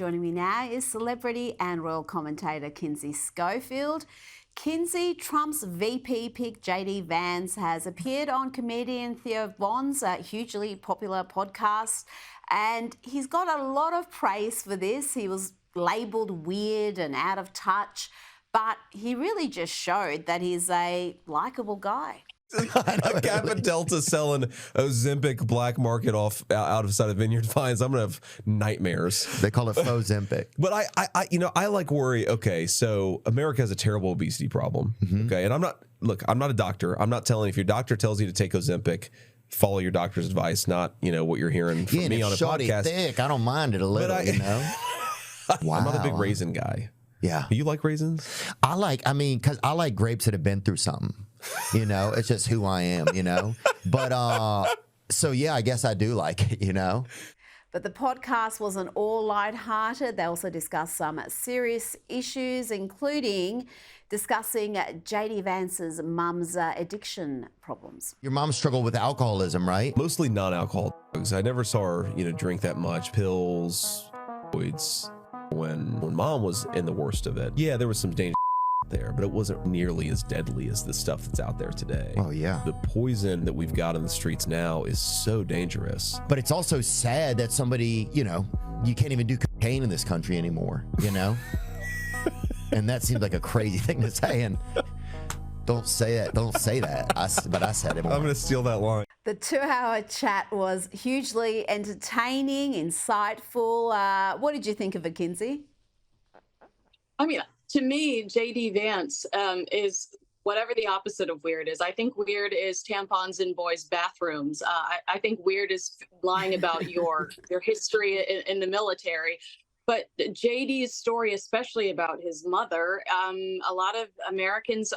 Joining me now is celebrity and royal commentator Kinsey Schofield. Kinsey, Trump's VP pick, JD Vance, has appeared on comedian Theo Von's hugely popular podcast, and he's got a lot of praise for this. He was labelled weird and out of touch, but he really just showed that he's a likeable guy. Kappa Delta selling Ozempic black market out of sight of Vineyard Vines. I'm gonna have nightmares. They call it faux Zempic. But I like worry. Okay, so America has a terrible obesity problem. Okay, and I'm not a doctor. I'm not telling if your doctor tells you to take Ozempic, follow your doctor's advice, not what you're hearing from me on a podcast. Thick, I don't mind it a little. Wow. I'm not a big raisin guy. Yeah, you like raisins? Because I like grapes that have been through something. It's just who I am, But so yeah, I guess I do like it, But the podcast wasn't all lighthearted. They also discussed some serious issues, including discussing JD Vance's mum's addiction problems. Your mom struggled with alcoholism, right? Mostly non-alcohol drugs. I never saw her, drink that much. Pills, opioids. When mom was in the worst of it, yeah, there was some danger there, but it wasn't nearly as deadly as the stuff that's out there today. Oh yeah. The poison that we've got in the streets now is so dangerous. But it's also sad that somebody, you can't even do cocaine in this country anymore, And that seems like a crazy thing to say, and don't say that. But I said it more. I'm going to steal that line. The 2-hour chat was hugely entertaining, insightful. What did you think of it, Kinsey? To me, JD Vance is whatever the opposite of weird is. I think weird is tampons in boys' bathrooms. I think weird is lying about your history in the military. But JD's story, especially about his mother, a lot of Americans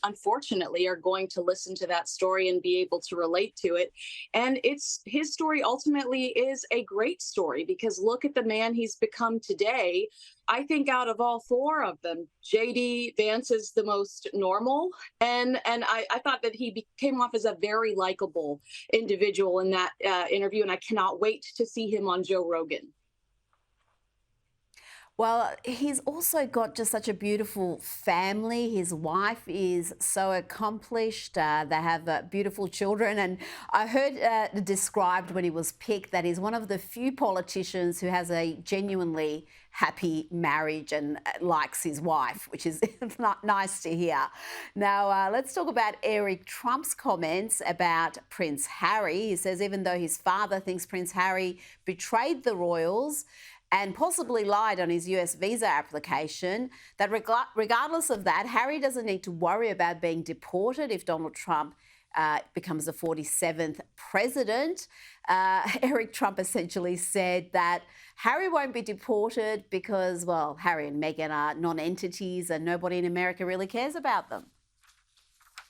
unfortunately, are going to listen to that story and be able to relate to it. And his story ultimately is a great story, because look at the man he's become today. I think out of all four of them, JD Vance is the most normal. And I thought that he came off as a very likable individual in that interview. And I cannot wait to see him on Joe Rogan. Well, he's also got just such a beautiful family. His wife is so accomplished. They have beautiful children. And I heard described when he was picked that he's one of the few politicians who has a genuinely happy marriage and likes his wife, which is not nice to hear. Now, let's talk about Eric Trump's comments about Prince Harry. He says even though his father thinks Prince Harry betrayed the royals and possibly lied on his US visa application, that regardless of that, Harry doesn't need to worry about being deported if Donald Trump becomes the 47th president. Eric Trump essentially said that Harry won't be deported because, well, Harry and Meghan are non-entities and nobody in America really cares about them.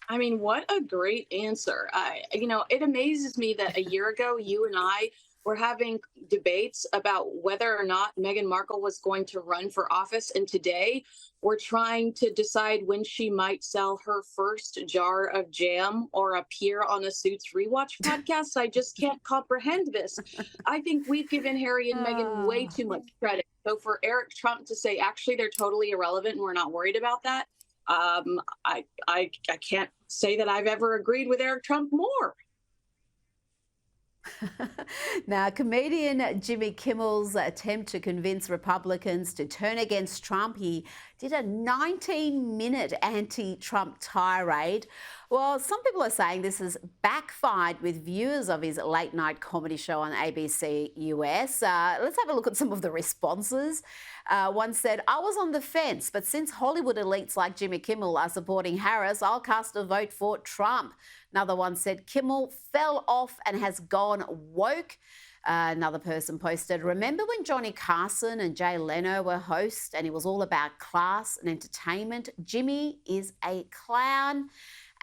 What a great answer. It amazes me that a year ago, you and I were having debates about whether or not Meghan Markle was going to run for office. And today we're trying to decide when she might sell her first jar of jam or appear on a Suits Rewatch podcast. I just can't comprehend this. I think we've given Harry and Meghan way too much credit. So for Eric Trump to say, actually, they're totally irrelevant and we're not worried about that, I can't say that I've ever agreed with Eric Trump more. Now, comedian Jimmy Kimmel's attempt to convince Republicans to turn against Trump, he did a 19-minute anti-Trump tirade. Well, some people are saying this has backfired with viewers of his late-night comedy show on ABC US. Let's have a look at some of the responses. One said, I was on the fence, but since Hollywood elites like Jimmy Kimmel are supporting Harris, I'll cast a vote for Trump. Another one said, Kimmel fell off and has gone woke. Another person posted, remember when Johnny Carson and Jay Leno were hosts and it was all about class and entertainment? Jimmy is a clown.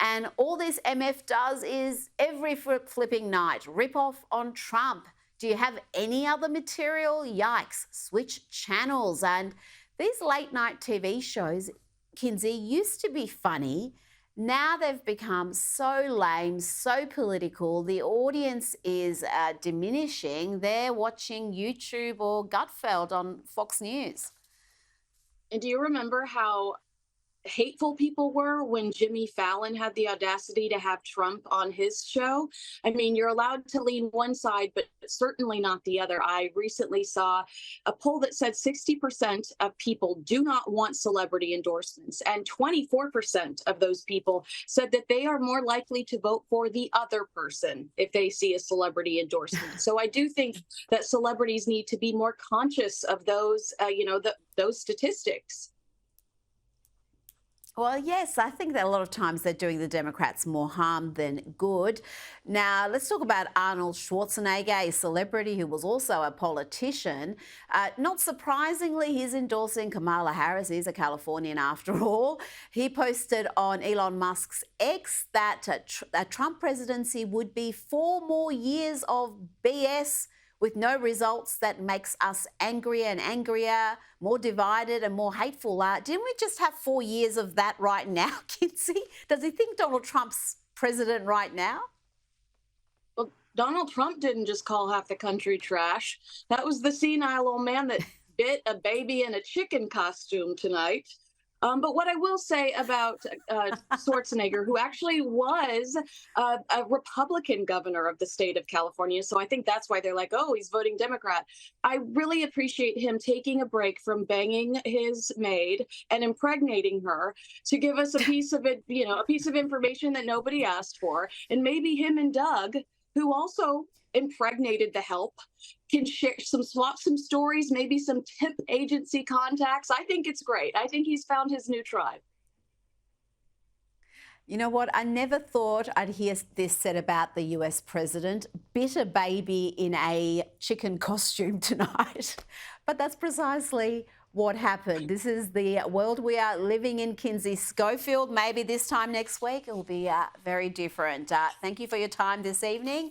And all this MF does is every flipping night rip off on Trump. Do you have any other material? Yikes, switch channels. And these late night TV shows, Kinsey, used to be funny. Now they've become so lame, so political. The audience is diminishing. They're watching YouTube or Gutfeld on Fox News. And do you remember how hateful people were when Jimmy Fallon had the audacity to have Trump on his show? I mean, you're allowed to lean one side, but certainly not the other. I recently saw a poll that said 60% of people do not want celebrity endorsements, and 24% of those people said that they are more likely to vote for the other person if they see a celebrity endorsement. So I do think that celebrities need to be more conscious of those, those statistics. Well, yes, I think that a lot of times they're doing the Democrats more harm than good. Now, let's talk about Arnold Schwarzenegger, a celebrity who was also a politician. Not surprisingly, he's endorsing Kamala Harris. He's a Californian after all. He posted on Elon Musk's X that a Trump presidency would be 4 more years of BS with no results that makes us angrier and angrier, more divided and more hateful. Didn't we just have 4 years of that right now, Kinsey? Does he think Donald Trump's president right now? Well, Donald Trump didn't just call half the country trash. That was the senile old man that bit a baby in a chicken costume tonight. But what I will say about Schwarzenegger, who actually was a Republican governor of the state of California, so I think that's why they're like, oh, he's voting Democrat. I really appreciate him taking a break from banging his maid and impregnating her to give us a piece of it, a piece of information that nobody asked for. And maybe him and Doug, who also impregnated the help, can swap some stories, maybe some tip agency contacts. I think it's great. I think he's found his new tribe. You know what? I never thought I'd hear this said about the US president. Bit a baby in a chicken costume tonight. But that's precisely what happened. This is the world we are living in, Kinsey Schofield. Maybe this time next week it will be very different. Thank you for your time this evening.